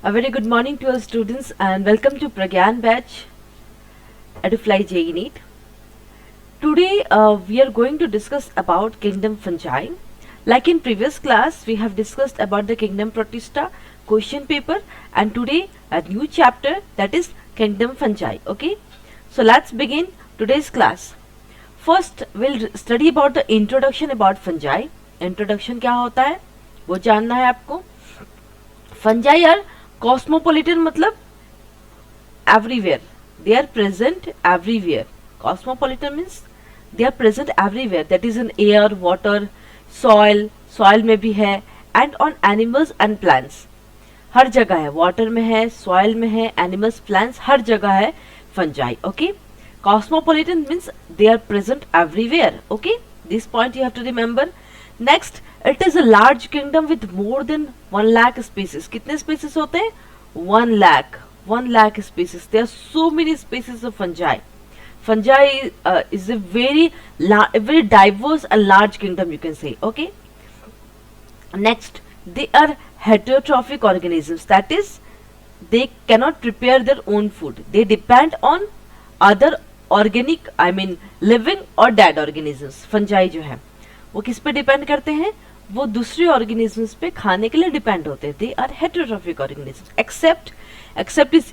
A very good morning to all students and welcome to Pragyan batch Edufly JEE NEET. Today we are going to discuss about kingdom fungi. Like in previous class we have discussed about the kingdom Protista question paper, and today a new chapter, that is kingdom fungi. Okay, so let's begin today's class. First we'll study about the introduction about fungi. Introduction क्या होता है वो जानना है आपको. Fungi are cosmopolitan, मतलब everywhere, they are present everywhere. Cosmopolitan means they are present everywhere, that is in air, water, soil में भी है, and on animals and plants. हर जगह है, water में है, soil में है, animals, plants, हर जगह है fungi. Okay, cosmopolitan means they are present everywhere. Okay, this point you have to remember. Next, it is a large kingdom with more than 1 lakh species. कितने species होते हैं? 1 lakh species. There are so many species of fungi. Fungi is a very diverse and large kingdom, you can say. Okay. Next, they are heterotrophic organisms. That is, they cannot prepare their own food. They depend on other organic, living or dead organisms. Fungi जो है वो किस पे depend करते हैं? वो दूसरे organisms पे खाने के लिए डिपेंड होते हैं. They are heterotrophic organisms except is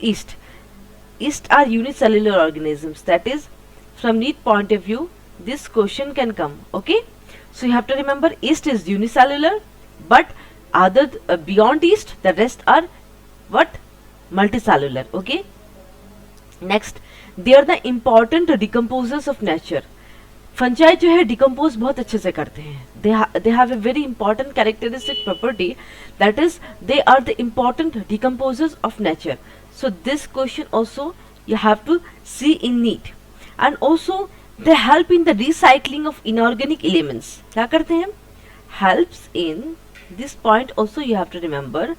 yeast are unicellular organisms. That is from NEET point of view this question can come. Okay, so you have to remember yeast is unicellular, but other beyond yeast the rest are what? Multicellular. Okay, next, they are the important decomposers of nature. Fungi जो है decompose बहुत अच्छे से करते हैं. They have a very important characteristic property, that is they are the important decomposers of nature. So this question also you have to see in NEET. And also they help in the recycling of inorganic elements. क्या करते हैं? Helps in, this point also you have to remember,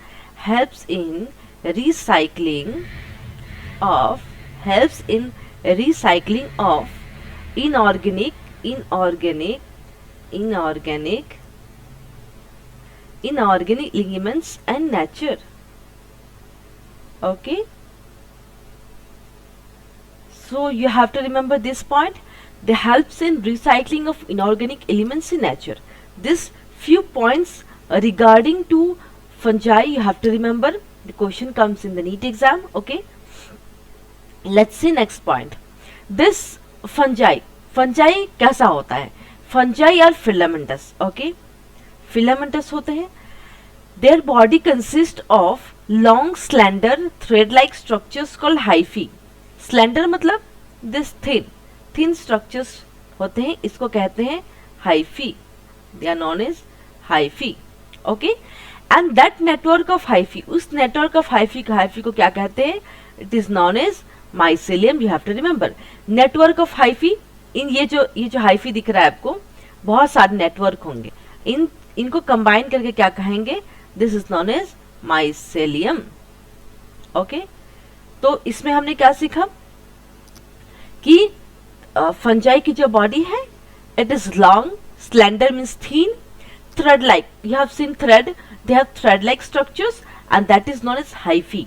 helps in recycling of inorganic elements and nature. Okay, so you have to remember this point. They helps in recycling of inorganic elements in nature. This few points regarding to fungi you have to remember. The question comes in the NEET exam. Okay, let's see next point. This fungi कैसा होता है? Fungi are filamentous. Okay, filamentous होते हैं. Their body consist of long slender thread like structures called hyphae. Slender मतलब this thin structures होते हैं, इसको कहते हैं hyphae. They are known as hyphae. Okay, and that network of hyphae, उस network of hyphae को क्या कहते हैं? It is known as mycelium. You have to remember network of hyphae. ये जो हाइफी दिख रहा है आपको, बहुत सारे नेटवर्क होंगे, इनको कंबाइन करके क्या कहेंगे? This is known as mycelium. Okay, तो इसमें हमने क्या सीखा कि फंजाई की जो बॉडी है, it is long, slender means thin, thread like, you have seen thread, they have thread like structures and that is known as hyphae.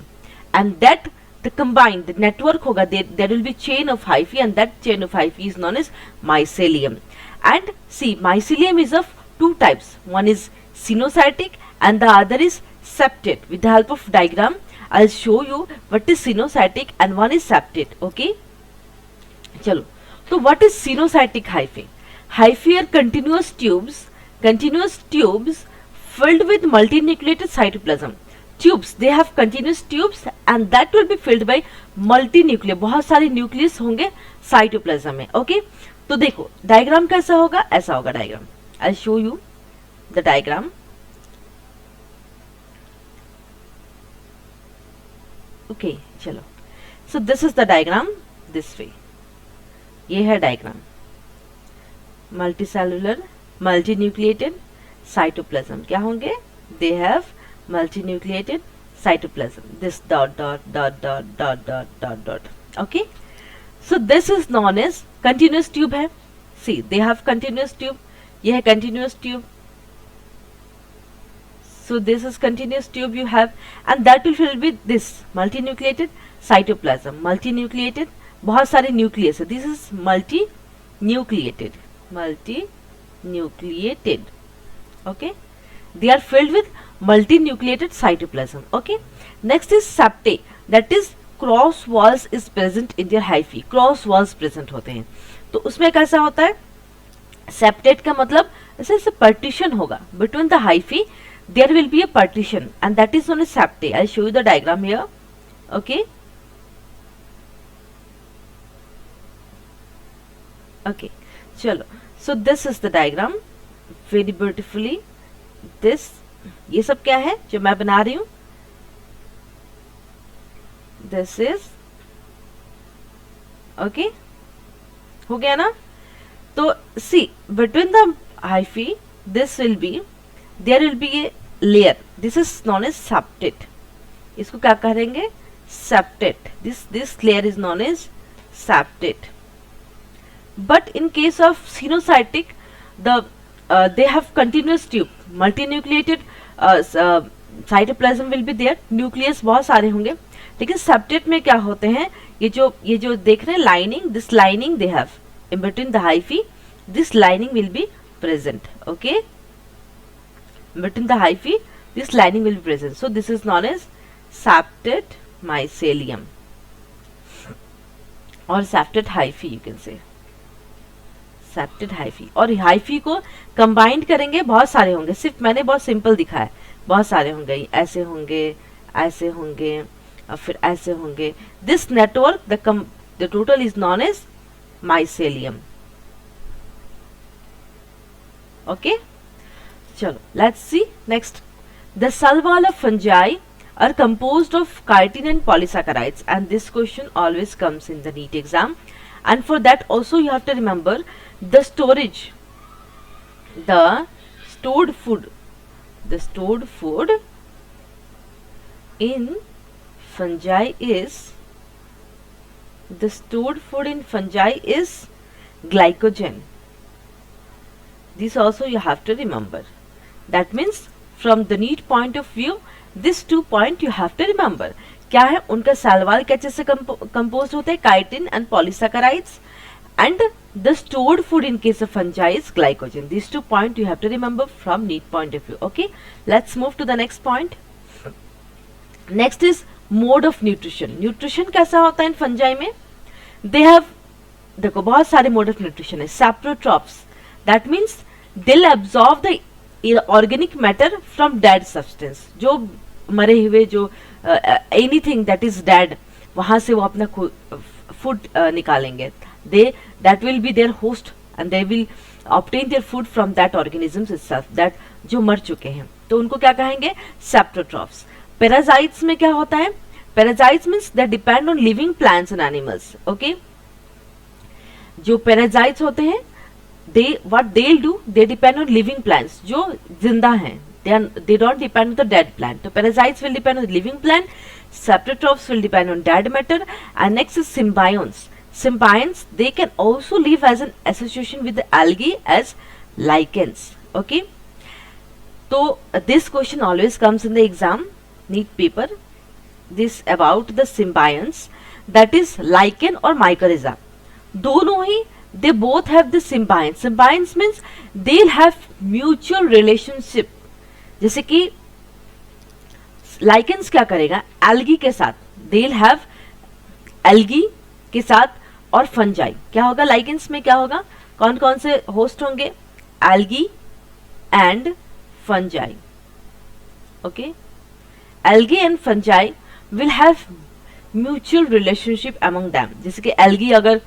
And that the combined the network hoga, there will be chain of hyphae, and that chain of hyphae is known as mycelium. And see, mycelium is of two types. One is cenocytic and the other is septate. With the help of diagram I'll show you what is cenocytic and one is septate. Okay, chalo, so what is cenocytic hyphae? Hyphae are continuous tubes filled with multinucleated cytoplasm. Tubes, they have continuous tubes and that will be filled by multinuclear, बहुत सारे nucleus होंगे cytoplasm में. Okay, तो देखो diagram कैसा होगा, ऐसा होगा diagram. I show you the diagram. Okay, चलो, so this is the diagram this way. ये है डायग्राम. मल्टीसेलुलर, मल्टीन्यूक्लिएटेड साइटोप्लाज्म क्या होंगे? They have multinucleated cytoplasm. This dot. Okay, so this is known as continuous tube है. See, they have continuous tube. ये है continuous tube. So this is continuous tube you have, and that will fill with this multinucleated cytoplasm. Multinucleated, बहुत सारे nucleus है. This is multinucleated. Multinucleated. Okay. They are filled with multinucleated cytoplasm. Okay. Next is septae. That is cross walls is present in their hyphae. Cross walls present होते हैं. तो उसमें कैसा होता है, सेप्टेट का मतलब ऐसे पार्टीशन होगा between the hyphae. There will be a partition and that is known as septa. I show you the diagram here. Okay okay चलो. So this is the diagram very beautifully. This, ये सब क्या है जो मैं बना रही हूं. This is okay. हो गया ना. तो see, between the hyphae this will be, there will be a layer. This is known as septate. इसको क्या करेंगे, septate. This layer is known as septate. But in case of sinusitic, they have continuous tube, multinucleated cytoplasm will be there. Nucleus बहुत सारे होंगे. लेकिन septate में क्या होते हैं, ये जो देख रहे हैं lining, this lining they have in between the hyphae. This lining will be present. Okay, between the hyphae this lining will be present. So this is known as septate mycelium or septate hyphae. You can say septate hyphae. और hyphae को combined करेंगे, बहुत सारे होंगे. सिर्फ मैंने बहुत simple दिखा है, बहुत सारे होंगे. ऐसे होंगे, ऐसे होंगे, और फिर ऐसे होंगे. This network the total is known as mycelium. Okay चलो, let's see next. The cell wall of fungi are composed of chitin and polysaccharides, and this question always comes in the NEET exam. And for that also you have to remember the storage, the stored food in fungi is, the stored food in fungi is glycogen. This also you have to remember. That means from the NEET point of view, this 2 point you have to remember. क्या है, उनका cell wall कैसे से compose होते हैं, chitin and polysaccharides, and the stored food in case of fungi is glycogen. These 2 points you have to remember from NEET point of view. Okay, let's move to the next point. Next is mode of nutrition. Nutrition कैसा होता है इन fungi में. They have, देखो बहुत सारे mode of nutrition है. Saprotrophs, that means they'll absorb the organic matter from dead substance. जो मरे हुए, जो anything that is dead, वहां से वो अपना food निकालेंगे. That will be their host and they will obtain their food from that organisms itself, that जो मर चुके हैं. तो उनको क्या कहेंगे, saprotrophs. Parasites में क्या होता है, parasites means they depend on living plants and animals. Okay, जो parasites होते हैं, what they'll do, they depend on living plants, जो जिंदा हैं. They don't depend on the dead plant. So parasites will depend on the living plant, saprotrophs will depend on dead matter, and next is symbionts. Symbionts, they can also live as an association with the algae as lichens. Okay, so this question always comes in the exam NEET paper. This about the symbionts, that is lichen or mycorrhiza. दोनों ही, they both have the symbionts. Symbionts means they'll have mutual relationship. जैसे कि lichens क्या करेगा, algae के साथ, they'll have algae के साथ, और फंजाई क्या होगा, लाइकेंस में क्या होगा, कौन कौन से होस्ट होंगे, algae and fungi. Okay, algae and fungi will have mutual relationship among them. जैसे कि एल्गी अगर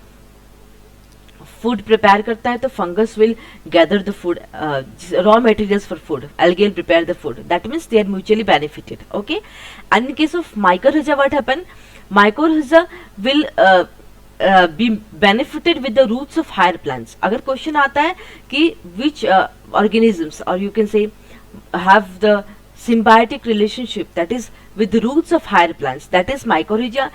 फूड प्रिपेयर करता है तो fungus will gather the food, raw materials for food, algae will prepare the food. That means they are mutually benefited. Okay, and in case of mycorrhiza what happen, mycorrhiza will be benefited with the roots of higher plants. अगर question आता है कि which organisms or you can say have the symbiotic relationship, that is with the roots of higher plants, that is mycorrhiza,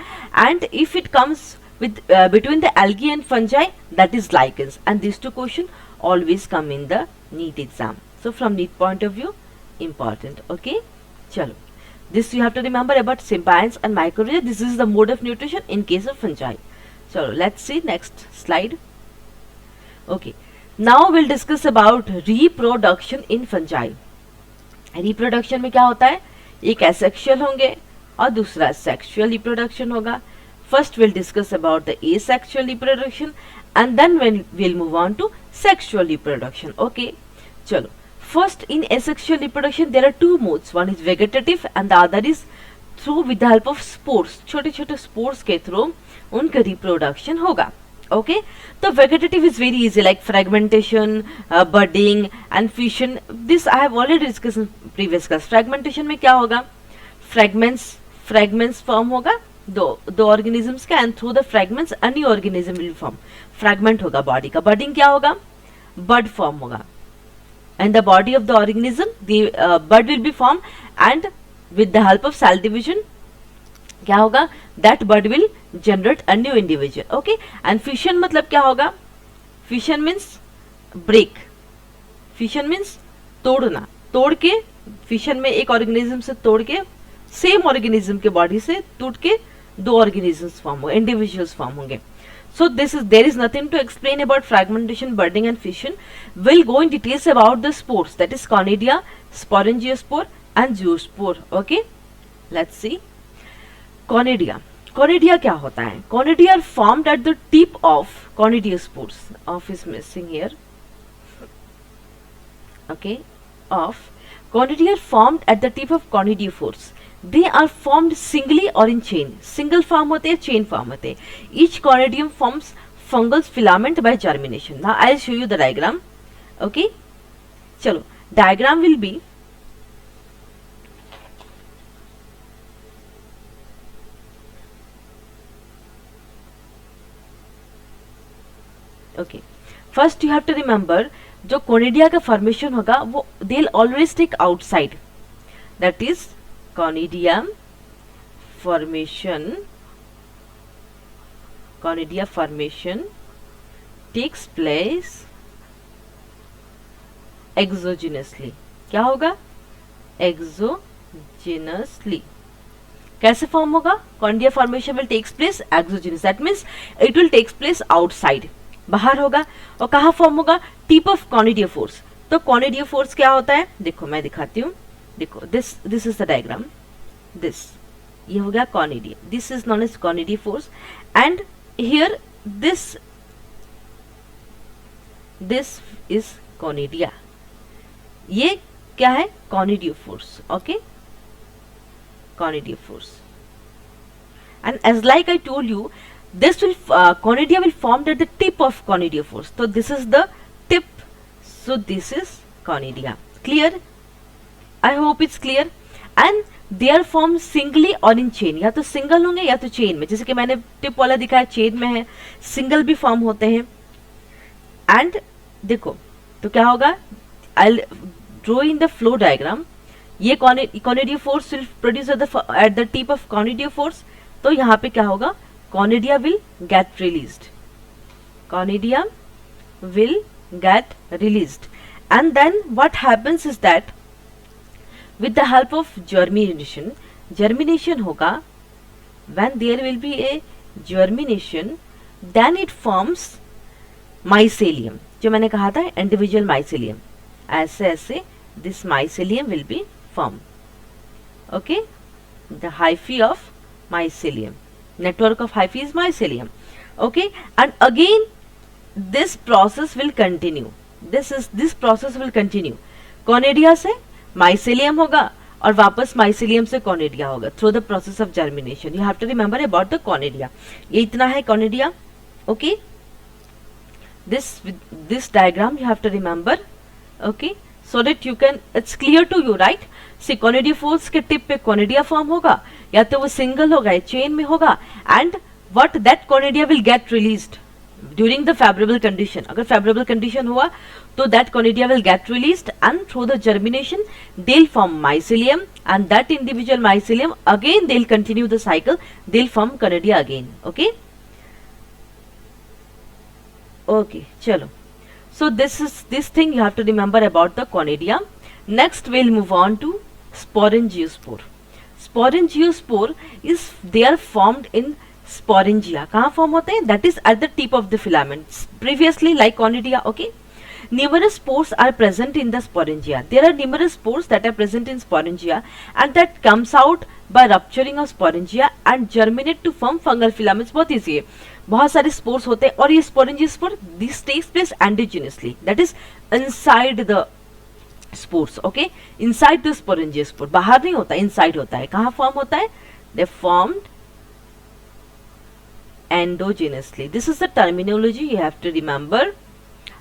and if it comes with between the algae and fungi, that is lichens. And these two questions always come in the NEET exam. So from NEET point of view, important. Okay, chalo, this you have to remember about symbiont and mycorrhiza. This is the mode of nutrition in case of fungi. Chalo, let's see next slide. Okay, now we'll discuss about reproduction in fungi. Reproduction में क्या होता है, एक asexual होंगे और दूसरा sexual reproduction होगा. First will discuss about the asexual reproduction and then will move on to sexual reproduction. Okay, चलो, first in asexual reproduction there are two modes. One is vegetative and the other is through with the help of spores. छोटे छोटे spores के through उनका reproduction होगा. Okay, so vegetative is very easy, like fragmentation, budding and fission. This I have already discussed in previous class. Fragmentation में क्या होगा, fragments form होगा दो organisms का, and through the fragments a new organism will form. Fragment होगा body का. Budding क्या होगा, bud form होगा, and the body of the organism, the bud will be formed, and with the help of cell division क्या होगा, that bud will generate a new individual. Okay, and fission मतलब क्या होगा, fission means break. fission means तोड़ना, तोड़ के fission में एक organism से तोड़ के same organism के body से टूट के दो organisms form होंगे, individuals form होंगे. So there is nothing to explain about fragmentation, budding and fission. We'll go in details about the spores, that is conidia, sporangiospore and zoospore. Okay, let's see. Conidia क्या होता है, conidia are formed at the tip of conidiospores. Of is missing here. Okay, of conidia are formed at the tip of conidiospores. They are formed singly or in chain. Single form होते हैं, chain form होते हैं. Each conidium forms fungal filament by germination. Now I'll show you the diagram. Okay, चलो, diagram will be okay. First you have to remember जो conidia का formation होगा वो they will always take outside, that is conidia formation takes place exogenously. क्या होगा, exogenously. कैसे form होगा, conidia formation will takes place exogenous, that means it will takes place outside, बाहर होगा. और कहाँ फॉर्म होगा, टिप ऑफ कॉनिडियोफोर्स. तो कॉनिडियोफोर्स क्या होता है, देखो मैं दिखाती हूँ. देखो this is the diagram. This ये हो गया conidia, this is known as conidiophores, and here this is conidia. ये क्या है, conidiophores. Okay, conidiophores. And as like I told you, this will conidia will formed at the tip of conidiophores. So this is the tip, so this is conidia. Clear? I hope it's clear. And they are formed singly or in chain. या तो single होंगे या तो chain में, जैसे कि मैंने tip वाला दिखाया चेन में है, सिंगल भी फॉर्म होते हैं. एंड देखो तो क्या होगा, I'll draw in the flow diagram. ये conidiophores will produce at the tip of conidiophores. तो यहाँ पे क्या होगा, conidia will get released. Conidia will get released. And then what happens is that with the help of germination होगा. When there will be a germination, then it forms mycelium. जो मैंने कहा था individual mycelium. ऐसे this mycelium will be formed. Okay, the hyphae of mycelium. Network of hyphae is mycelium. Okay, and again this process will continue. This process will continue. Conidia से mycelium होगा और वापस mycelium से conidia होगा through the process of germination. You have to remember about the conidia. ये इतना है conidia. Okay, this diagram you have to remember. Okay, so that you can, it's clear to you, right? सी कॉनिडियोफोर्स के tip पे conidia form होगा, या तो वो single होगा या चेन में होगा. And what that conidia will get released during the favourable condition. अगर फेवरेबल कंडीशन हुआ तो that conidia will get released, and through the germination they will form mycelium, and that individual mycelium again they will continue the cycle, they will form conidia again. Okay, चलो. So this thing you have to remember about the conidia. Next we'll move on to sporangiosspore. Sporangiosspore is they are formed in sporangia. कहाँ form होते हैं? That is at the tip of the filaments. Previously like conidia, okay? Numerous spores are present in the sporangia. There are numerous spores that are present in sporangia and that comes out by rupturing of sporangia and germinate to form fungal filaments. बहुत easy है, बहुत सारे spores होते हैं और ये sporangiosspore this takes place endogenously, that is inside the spores, okay, inside the sporangiosspore. बाहर नहीं होता, inside होता है. कहाँ form होता है? They formed endogenously. This is the terminology you have to remember.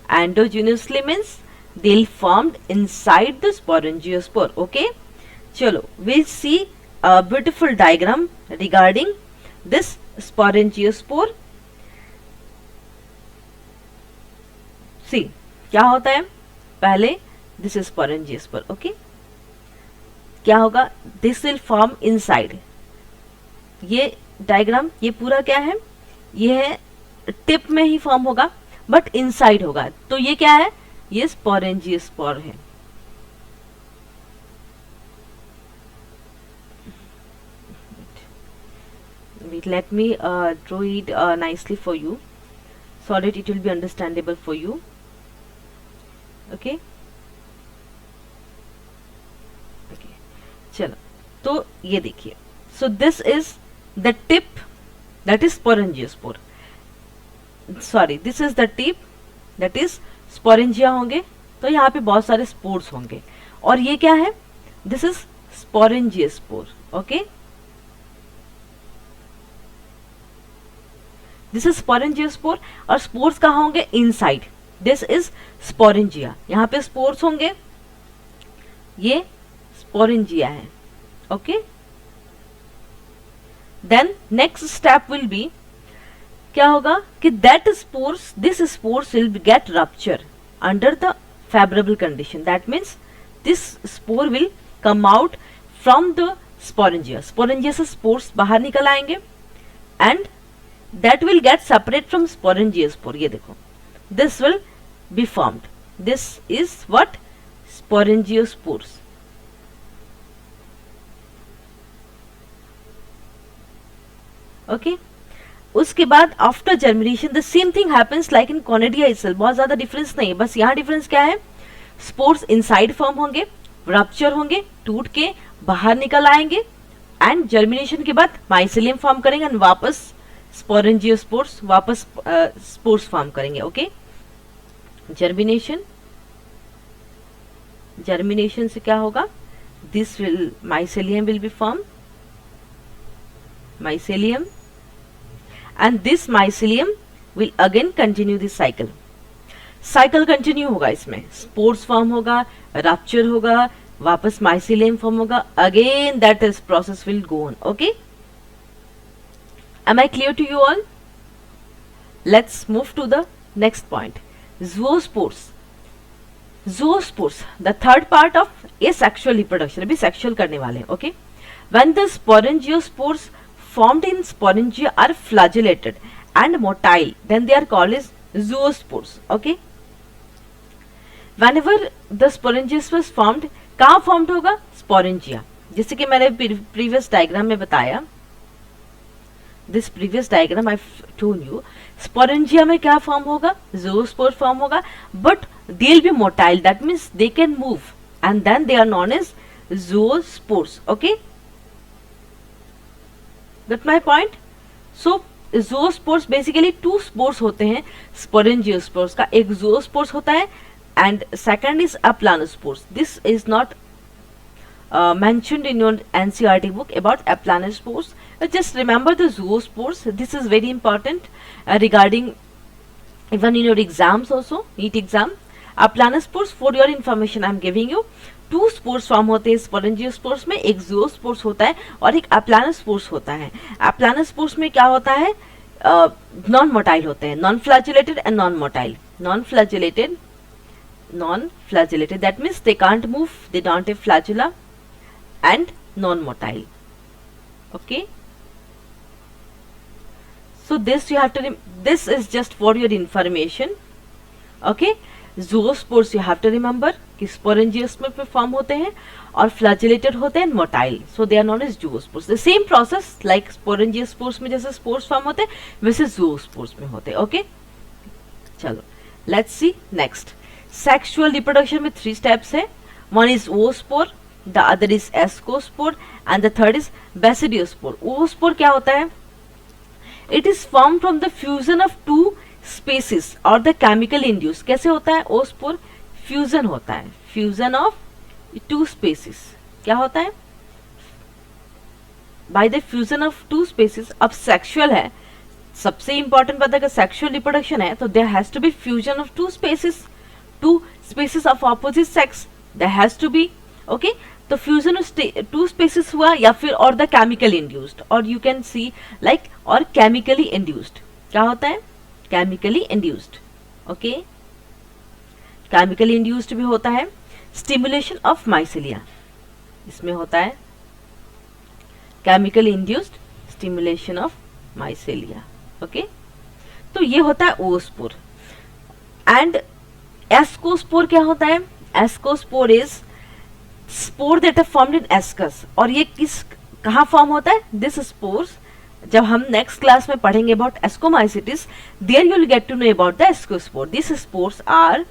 Endogenously means they'll formed inside the sporangiospore. Okay, chalo we'll see a beautiful diagram regarding this sporangiospore. See क्या होता है पहले, this is sporangiospore. okay, क्या होगा? this will form inside. ये diagram ये पूरा क्या है? ये है टिप में ही फॉर्म होगा बट इनसाइड होगा. तो ये क्या है? ये स्पोरेंजियोस्पोर है. Wait, let me draw it nicely for you so that it will be understandable for you. Okay, okay, चलो तो ये देखिए. So this is the tip, that is sporangiosspore. Sorry, this is the tip, that is sporangia होंगे. तो यहाँ पे बहुत सारे स्पोर्स होंगे और ये क्या है? This is sporangiosspore. Okay, this is sporangiosspore और स्पोर्स कहाँ होंगे? इनसाइड. This is sporangia. यहाँ पे स्पोर्स होंगे, ये sporangia है. ओके, then next step will be क्या होगा कि that spores, this spores will get rupture under the favourable condition. That means this spore will come out from the sporangia. Sporangia से स्पोर्स बाहर निकल आएंगे and that will get separate from sporangiosspore. ये देखो, this will be formed. This is what? sporangiosspores. Okay, उसके बाद after germination the same thing happens like in conidia itself. बहुत ज्यादा डिफरेंस नहीं है, बस यहाँ डिफरेंस क्या है? स्पोर्स इनसाइड फॉर्म होंगे, रप्चर होंगे, टूट के बाहर निकल आएंगे एंड जर्मिनेशन के बाद माइसेलियम फॉर्म करेंगे एंड वापस स्पोरेंजियोस्पोर्स, वापस स्पोर्स फॉर्म करेंगे. ओके, जर्मिनेशन, जर्मिनेशन से क्या होगा? This will, mycelium will be form, mycelium, and this mycelium will again continue this cycle. Cycle continue होगा, इसमें स्पोर्स फॉर्म होगा, रप्चर होगा, वापस माइसिलियम फॉर्म होगा, again that is process will go on. Okay, am I clear to you all? Let's move to the next point. Zoospores. Zoospores, the third part of asexual reproduction. अभी sexual करने वाले हैं. Okay, when the sporangiospores formed in sporangia are flagellated and motile, then they are called as zoospores. Okay, whenever the sporangiosspores formed, कहाँ formed होगा? sporangia. जैसे कि मैंने previous diagram में बताया, this previous diagram I've told you, sporangia में क्या form होगा? zoospore form होगा, but they'll be motile. That means they can move and then they are known as zoospores. Okay, Got my point? So zoospores basically two spores होते हैं sporangiosspores का. एक zoospores होता है and second is aplanospores. This is not mentioned in your NCERT book about aplanospores. Just remember the zoospores. This is very important regarding even in your exams also, NEET exam. Aplanospores, for your information I am giving you, two spores form होते हैं sporangiospores में. एक ज़ूओस्पोर्स होता है और एक एप्लानोस्पोर्स होता है. एप्लानोस्पोर्स में क्या होता है? नॉन मोटाइल होते हैं, non flagellated and non motile. Non flagellated, non flagellated, that means they can't move, they don't have flagella, and non motile. Okay, so this you have to this is just for your information. Okay, zoospores you have to remember, कि स्पोरेंजियोस्पर्म में form होते हैं और flagellated होते हैं motile, so they are known as zoospores. The same process like sporangiospores में जैसे spores form होते हैं वैसे जूओस्पोर्स में होते हैं। ओके, चलो let's see next. Sexual reproduction में 3 स्टेप्स है। One is oospore, the other is ascospore and the third is basidiospore. Oospore क्या होता है? It is form from the fusion of 2 species और द केमिकल इंड्यूस। कैसे होता है ओस्पोर? फ्यूजन होता है, फ्यूजन ऑफ 2 स्पेसिस। क्या होता है? By the fusion of 2 species. अब सेक्सुअल है, सबसे इंपॉर्टेंट बात है कि सेक्सुअल रिप्रोडक्शन है तो there has to be fusion of 2 species, 2 species of opposite sex, there has to be. Okay, तो फ्यूजन ऑफ 2 स्पेसिस हुआ या फिर और द केमिकल इंड्यूस्ड, और यू कैन सी लाइक और केमिकली इंड्यूस्ड। क्या होता है? Chemically induced. Okay, chemically induced भी होता है। स्टिमुलेशन ऑफ माइसेलिया, इसमें होता है chemically induced stimulation of mycelia. Okay, तो ये होता है ओस्पोर। एंड एस्कोस्पोर क्या होता है? Ascospore is spore that are formed in ascus. और ये कहाँ फॉर्म होता है? दिस स्पोर्स, जब हम नेक्स्ट क्लास में पढ़ेंगे about ascomycetes, there you will get to know about the ascospore. This spores are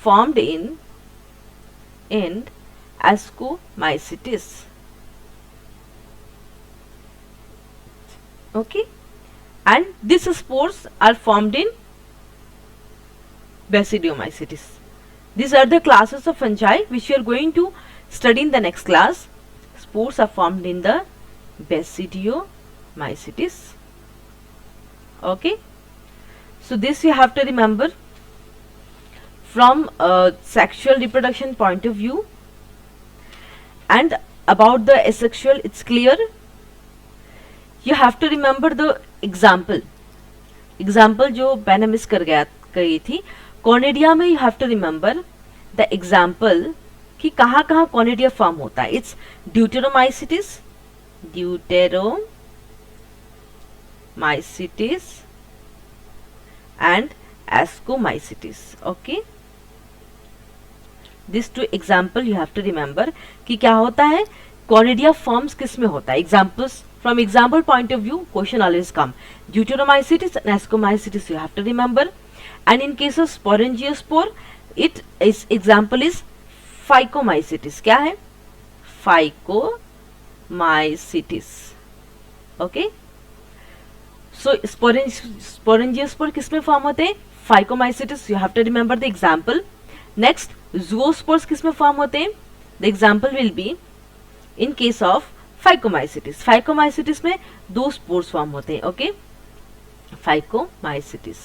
formed in ascomycetes. Okay, and these spores are formed in basidiomycetes. These are the classes of fungi which we are going to study in the next class. Spores are formed in the basidiomycetes. Okay, so this you have to remember from a sexual reproduction point of view. And about the asexual, it's clear. You have to remember the example जो मैंने miss कर गई थी कॉर्निडिया में। you have to remember the example कि कहाँ कहाँ कॉर्निडिया form होता है। it's deuteromycetes and ascomycetes. Okay, this 2 example you have to remember कि क्या होता है, कॉर्निडिया फॉर्म्स किस में होता है। Examples from example point of view question always come. Deuteromycetes and ascomycetes you have to remember. And in case of sporangiospore it is example is phycomycetes. क्या है? फाइकोमाइसिटिस। ओके, सो स्पोरेंजियोस्पोर किस में फॉर्म होते हैं? Phycomycetes. You have to remember the example. Next, zoospores किस में form होते हैं? The example will be in case of phycomycetes. Phycomycetes में 2 स्पोर्स फॉर्म होते हैं। Okay, phycomycetes.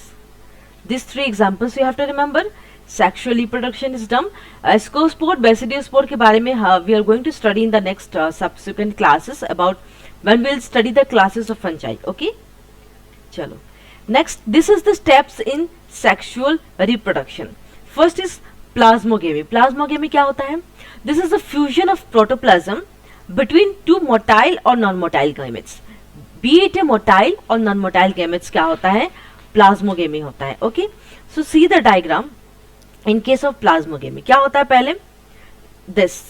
This 3 examples you have to remember. Sexual reproduction is done. Ascospore, basidiospore के बारे में we are going to study in the next subsequent classes about when we will study the classes of fungi. Okay, चलो next, this is the steps in sexual reproduction. First is plasmogamy. Plasmogamy क्या होता है? This is the fusion of protoplasm between 2 motile और non motile gametes. Be it a motile और non motile gametes क्या होता है? Plasmogamy होता है। Okay, so see the diagram in case of plasmogamy. क्या होता है? पहले दिस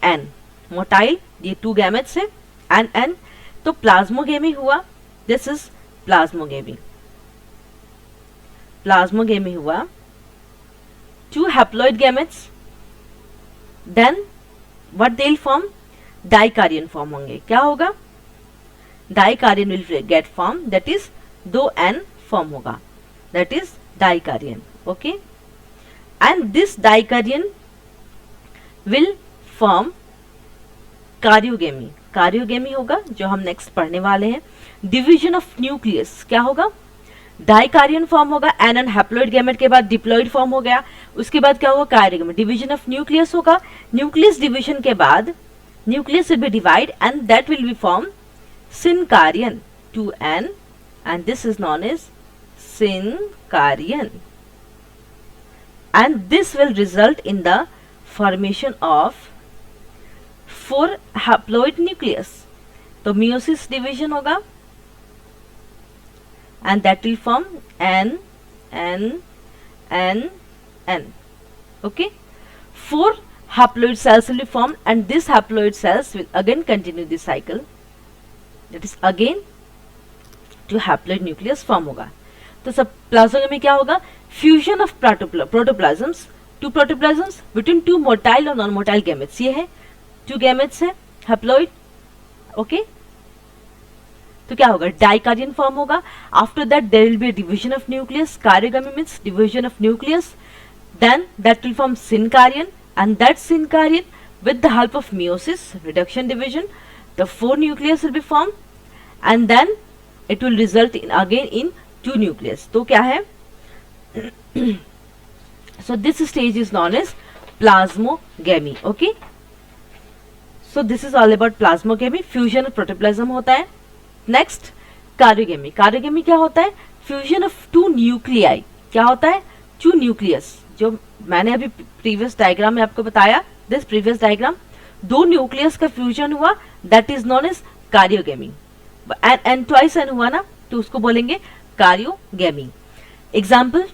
एन मोटाइल, ये 2 गैमेट्स है, एन तो प्लाज्मोगेमी हुआ। This is plasmogamy. प्लाज्मोगेमी हुआ 2 haploid gametes, then what they'll form? Dikaryon form होंगे। क्या होगा? Dikaryon will get form, that is 2 N form होगा, that is dikaryon. Okay, and this dikaryon will form कारियोगेमी। कारियोगेमी होगा जो हम नेक्स्ट पढ़ने वाले हैं। डिवीजन ऑफ न्यूक्लियस क्या होगा? डाइकारियन फॉर्म होगा। एन हैप्लॉइड गैमेट के बाद डिप्लॉइड फॉर्म हो गया, उसके बाद क्या होगा? कारियोगेमी। डिवीजन ऑफ न्यूक्लियस होगा। न्यूक्लियस डिवीजन के बाद nucleus will be divide and that will be form synkaryon 2n and this is known as syncarian, and this will result in the formation of 4 haploid nucleus. तो meiosis division होगा and that will form n. Okay, 4 haploid cells will be formed, and this haploid cells will again continue this cycle. That is again to haploid nucleus form होगा. तो सब plasmogamy क्या होगा? Fusion of protoplasms, two protoplasms between two motile और non motile gametes. ये है two gametes है haploid. Okay, तो क्या होगा? डाइकार्यन फॉर्म होगा. After that there will be division of nucleus. Karyogamy means division of nucleus. Then that will form synkaryon, and that synkaryon with the help of meiosis, reduction division, the 4 nucleus will be formed, and then it will result in again in 2 nucleus. तो क्या है? So this stage is known as plasmogamy. Okay, so this is all about plasmogamy. Fusion of protoplasm होता है. Next, karyogamy. Karyogamy क्या होता है? Fusion of 2 nuclei. क्या होता है? 2 nucleus. जो मैंने अभी प्रीवियस डायग्राम में आपको बताया, दिस प्रीवियस डायग्राम, 2 न्यूक्लियस का फ्यूजन हुआ, that is known as karyogamy. And twice n हुआ ना, तो उसको बोलेंगे कारियोगेमी. एग्जाम्पल,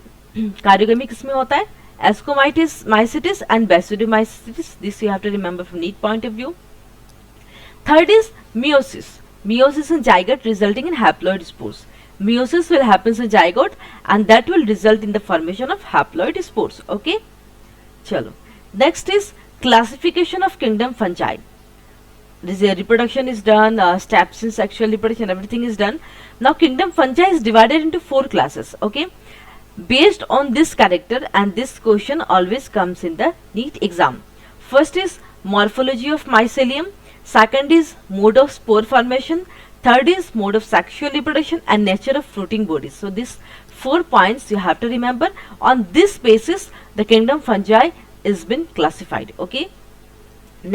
कारियोगेमी किसमें होता है? Ascomycetes, mycetes and basidiomycetes. This you have to remember from NEET point of view. Third is meiosis. Meiosis in zygote resulting in haploid spores. Meiosis will happen in zygote and that will result in the formation of haploid spores. Okay, chalo. Next is classification of kingdom fungi. This reproduction is done, steps in sexual reproduction, everything is done. Now kingdom fungi is divided into 4 classes. Okay, based on this character, and this question always comes in the NEET exam. First is morphology of mycelium. Second is mode of spore formation. Third is mode of sexual reproduction and nature of fruiting bodies. So these 4 points you have to remember. On this basis, the kingdom fungi is been classified. Okay.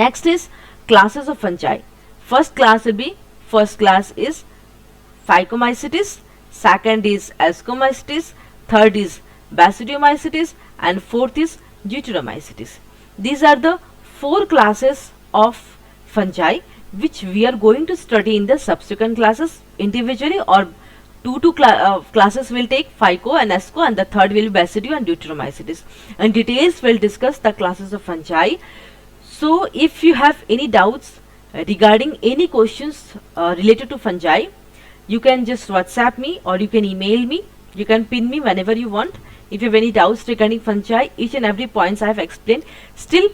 Next is classes of fungi. First class is Phycomycetes. Second is Ascomycetes. Third is Basidiomycetes, and fourth is Deuteromycetes. These are the 4 classes of fungi which we are going to study in the subsequent classes individually, or two classes will take Phyco and Asco, and the third will be Basidio and Deuteromycetes. And details will discuss the classes of fungi. So if you have any doubts regarding any questions related to fungi, you can just WhatsApp me or you can email me. You can pin me whenever you want. If you have any doubts regarding fungi, each and every points I have explained, still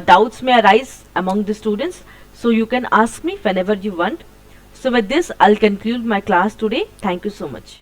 doubts may arise among the students. So you can ask me whenever you want. So with this, I'll conclude my class today. Thank you so much.